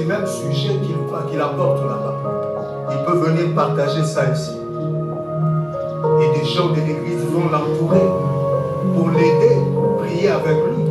ces mêmes sujets qu'il apporte là-bas, il peut venir partager ça ici. Et des gens de l'église vont l'entourer pour l'aider, prier avec lui.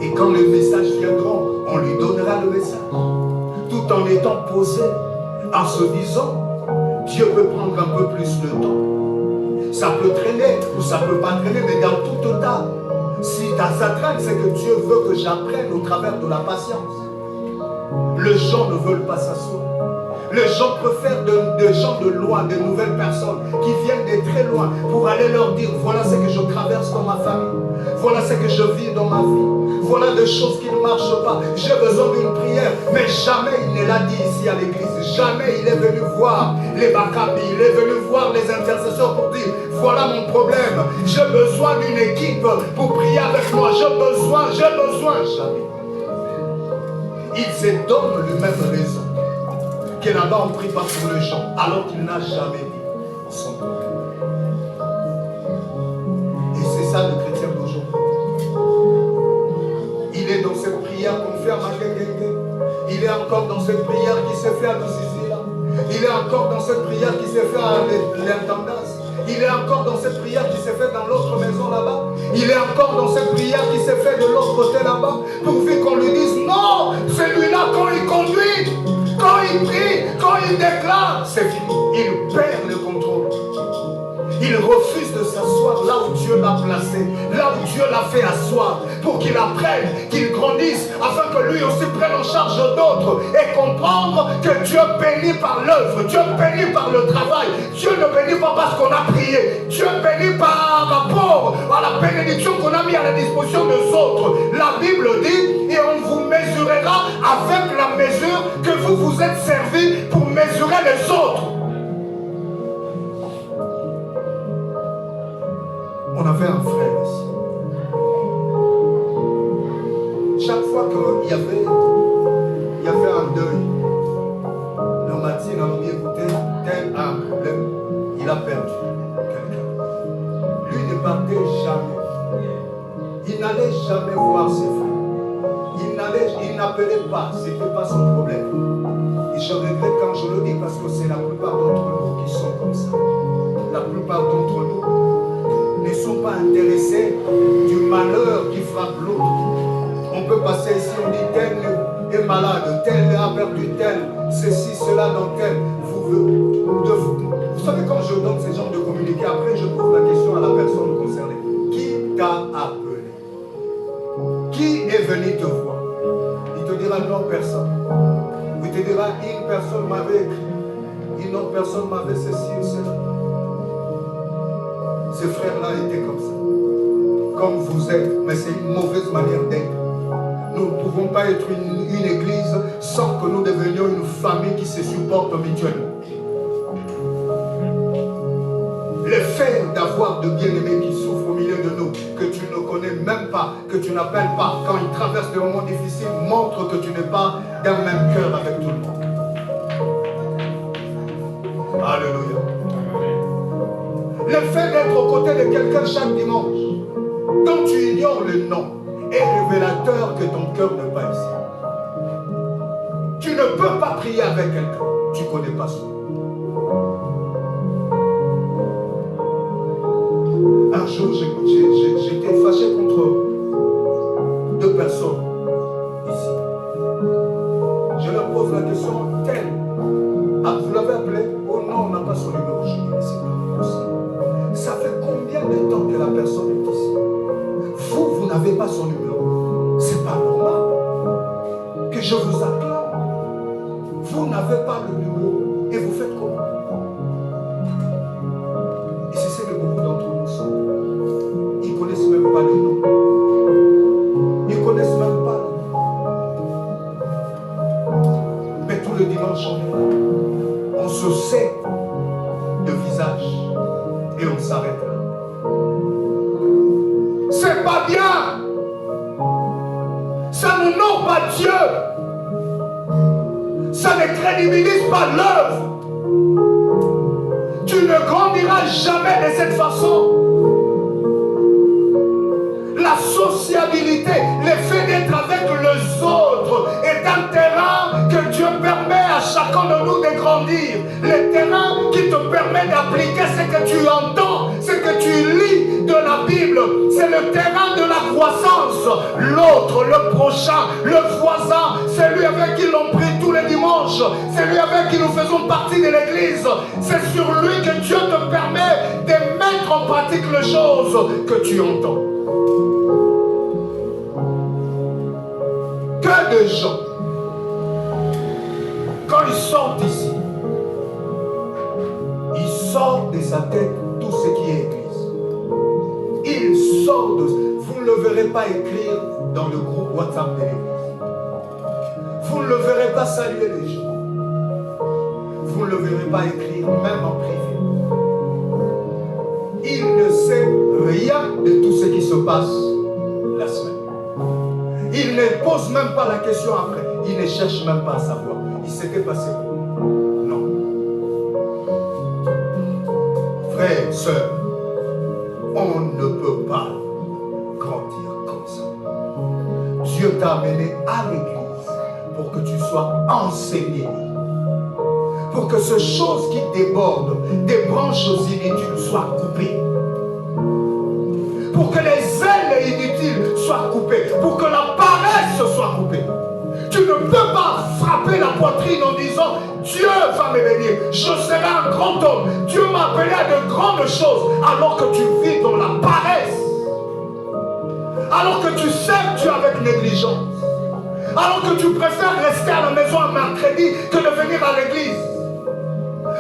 Et quand les messages viendront, on lui donnera le message. Tout en étant posé, en se disant, Dieu peut prendre un peu plus de temps. Ça peut traîner ou ça ne peut pas traîner, mais dans tout temps, si ça traîne, c'est que Dieu veut que j'apprenne au travers de la patience. Les gens ne veulent pas s'asseoir. Les gens préfèrent des gens de loin, de nouvelles personnes qui viennent de très loin pour aller leur dire, voilà ce que je traverse dans ma famille. Voilà ce que je vis dans ma vie. Voilà des choses qui ne marchent pas. J'ai besoin d'une prière. Mais jamais il ne l'a dit ici à l'église. Jamais il est venu voir les Maccabées. Il est venu voir les intercesseurs pour dire, voilà mon problème. J'ai besoin d'une équipe pour prier avec moi. J'ai besoin. Jamais. Il se donne lui-même raison. Que là-bas on ne prie pas pour les gens, alors qu'il n'a jamais dit son problème. Et c'est ça le chrétien d'aujourd'hui. Il est dans cette prière qu'on fait à Makengenge. Il est encore dans cette prière qui s'est fait à Lusizila. Il est encore dans cette prière qui s'est fait à l'intendance. Il est encore dans cette prière qui s'est fait dans l'autre maison là-bas. Il est encore dans cette prière qui s'est fait de l'autre côté là-bas. Pourvu qu'on lui dise non, celui-là quand il conduit, quand il prie, quand il déclare, c'est fini. Il perd le contrôle. Il refuse de s'asseoir là où Dieu l'a placé, là où Dieu l'a fait asseoir, pour qu'il apprenne, qu'il grandisse, afin que lui aussi prenne en charge d'autres et comprendre que Dieu bénit par l'œuvre, Dieu bénit par le travail, Dieu ne bénit pas parce qu'on a prié, Dieu bénit par rapport à la bénédiction qu'on a mis à la disposition des autres. La Bible dit, et on vous mesurera avec la mesure que vous vous êtes servi pour mesurer les autres. On avait un frère ici. Chaque fois qu'il y avait un deuil, le matin, on a dit, écoutez, tel a un problème, il a perdu quelqu'un. Lui ne partait jamais. Il n'allait jamais voir ses frères. Il n'appelait pas, ce n'était pas son problème. Et je regrette quand je le dis parce que c'est la plupart d'entre nous qui sont comme ça. La plupart d'entre nous ne sont pas intéressés du malheur qui frappe l'autre. On peut passer ici, on dit tel est malade, tel a perdu tel, ceci, cela, dans tel. Vous savez, quand je donne ces genres de communiqués, après je pose la question à la personne concernée. Qui t'a appelé? Qui est venu te voir? Il te dira non, personne. Il te dira une personne m'avait écrit, une autre personne m'avait ceci ou cela. Ces frères-là étaient comme ça, comme vous êtes, mais c'est une mauvaise manière d'être. Nous ne pouvons pas être une église sans que nous devenions une famille qui se supporte mutuellement. Le fait d'avoir de bien-aimés qui souffrent au milieu de nous, que tu ne connais même pas, que tu n'appelles pas, quand ils traversent des moments difficiles, montre que tu n'es pas d'un même cœur avec tout le monde. Alléluia. Le fait d'être aux côtés de quelqu'un chaque dimanche, dont tu ignores le nom, est révélateur que ton cœur n'est pas ici. Tu ne peux pas prier avec quelqu'un, tu ne connais pas son nom. Un jour, j'étais fâché contre deux personnes ici. Je leur pose la question, tel, vous l'avez appelé? Oh non, on n'a pas son numéro. Je dis, mais c'est pas possible. Ça fait combien de temps que la personne est ici? Vous n'avez pas son numéro. C'est pas normal que je vous acclame. Vous n'avez pas le numéro. Et vous faites comment? Et c'est ce que beaucoup d'entre nous sont. Ils ne connaissent même pas le nom. Ils ne connaissent même pas le nom. Mais tout le dimanche, on se sait de visage. Et on s'arrête là. C'est pas bien. Ça n'honore pas Dieu. Ça ne crédibilise pas l'œuvre. Tu ne grandiras jamais de cette façon. La sociabilité, le fait d'être avec les autres est un terrain grandir. Le terrain qui te permet d'appliquer ce que tu entends, ce que tu lis de la Bible, c'est le terrain de la croissance. L'autre, le prochain, le voisin, celui avec qui l'on prie tous les dimanches, celui avec qui nous faisons partie de l'église, c'est sur lui que Dieu te permet de mettre en pratique les choses que tu entends. Que de gens, quand ils sortent d'ici, ils sortent de sa tête tout ce qui est église. Ils sortent de... Vous ne le verrez pas écrire dans le groupe WhatsApp de l'église. Vous ne le verrez pas saluer les gens. Vous ne le verrez pas écrire même en privé. Il ne sait rien de tout ce qui se passe la semaine. Il ne pose même pas la question après. Il ne cherche même pas à savoir. Il s'était passé quoi? Non. Frères, sœurs, on ne peut pas grandir comme ça. Dieu t'a amené à l'église pour que tu sois enseigné. Pour que ces choses qui débordent des branches inutiles soient coupées. Pour que les ailes inutiles soient coupées. Pour que la paresse soit coupée. Tu ne peux pas frapper la poitrine en disant Dieu va me bénir, je serai un grand homme. Dieu m'a appelé à de grandes choses alors que tu vis dans la paresse. Alors que tu sers Dieu avec négligence. Alors que tu préfères rester à la maison un mercredi que de venir à l'église.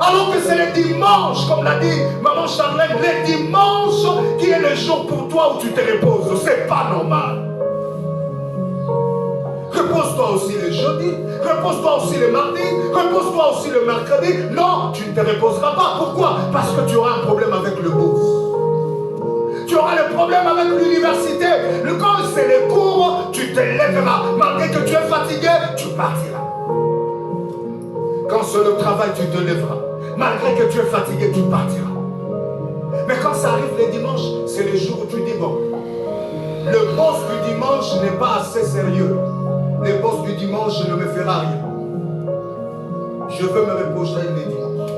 Alors que c'est le dimanche, comme l'a dit maman Charlène, le dimanche qui est le jour pour toi où tu te reposes. C'est pas normal. Repose-toi aussi le jeudi, repose-toi aussi le mardi, repose-toi aussi le mercredi. Non, tu ne te reposeras pas. Pourquoi? Parce que tu auras un problème avec le boss. Tu auras le problème avec l'université. Quand c'est les cours, tu te lèveras. Malgré que tu es fatigué, tu partiras. Quand c'est le travail, tu te lèveras. Malgré que tu es fatigué, tu partiras. Mais quand ça arrive les dimanches, c'est le jour où tu dis bon, le boss du dimanche n'est pas assez sérieux. Le boss du dimanche ne me fera rien. Je veux me reposer les dimanches.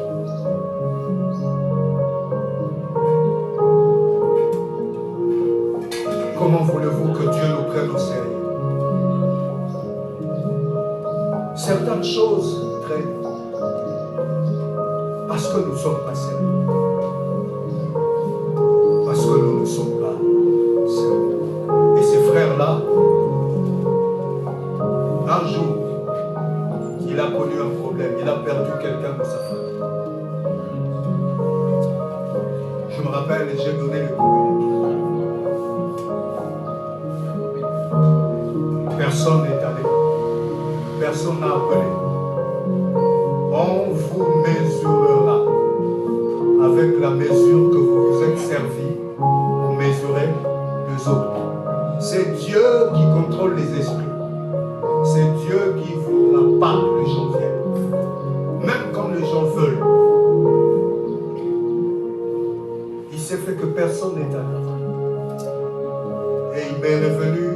Comment voulez-vous que Dieu nous prenne au sérieux? Certaines choses traînent parce que nous ne sommes pas sérieux. Parce que nous ne sommes pas sérieux. Et ces frères-là, un jour, il a connu un problème. Il a perdu quelqu'un de sa famille. Je me rappelle et j'ai donné le communiqué. Personne n'est allé. Personne n'a appelé. On vous mesurera avec la mesure que vous vous êtes servi pour mesurer les autres. C'est Dieu qui contrôle les esprits. C'est Dieu qui ne voudra pas que les gens viennent. Même quand les gens veulent. Il s'est fait que personne n'est allé. Et il m'est revenu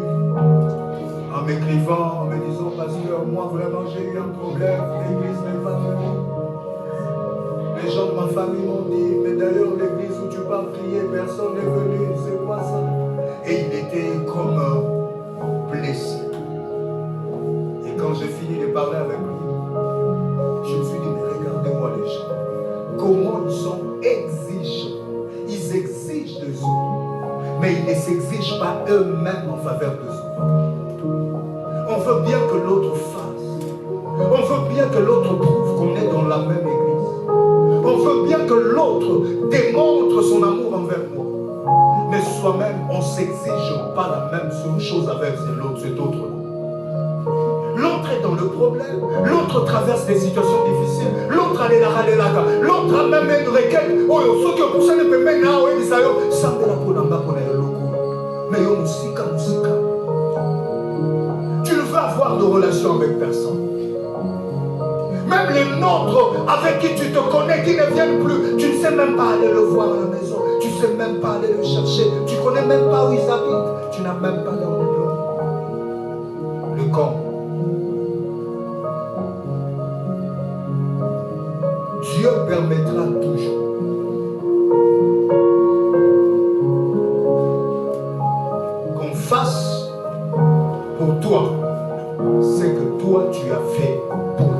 en m'écrivant, en me disant, pasteur, moi vraiment j'ai eu un problème, l'église n'est pas venue. Les gens de ma famille m'ont dit, mais d'ailleurs l'église où tu vas prier, personne n'est venu, c'est quoi ça? Et il était comme blessé. Quand j'ai fini de parler avec lui, je me suis dit, mais regardez-moi les gens. Comment ils sont exigeants. Ils exigent des autres. Mais ils ne s'exigent pas eux-mêmes en faveur des autres. On veut bien que l'autre fasse. On veut bien que l'autre prouve qu'on est dans la même église. On veut bien que l'autre démontre son amour envers moi. Mais soi-même, on ne s'exige pas la même chose avec cet autre. L'autre est dans le problème, l'autre traverse des situations difficiles, l'autre a les là, l'autre a même une requête. Oh, ce que pour ça ne peut même pas, oui, ça y est, ça me la peau d'amba pour les locaux. Mais yo, musika. Tu ne veux avoir de relation avec personne. Même les nôtres avec qui tu te connais, qui ne viennent plus, tu ne sais même pas aller le voir à la maison, tu ne sais même pas aller le chercher, tu ne connais même pas où ils habitent, tu n'as même pas leur numéro. Le camp. Dieu permettra toujours. Qu'on fasse pour toi ce que toi tu as fait pour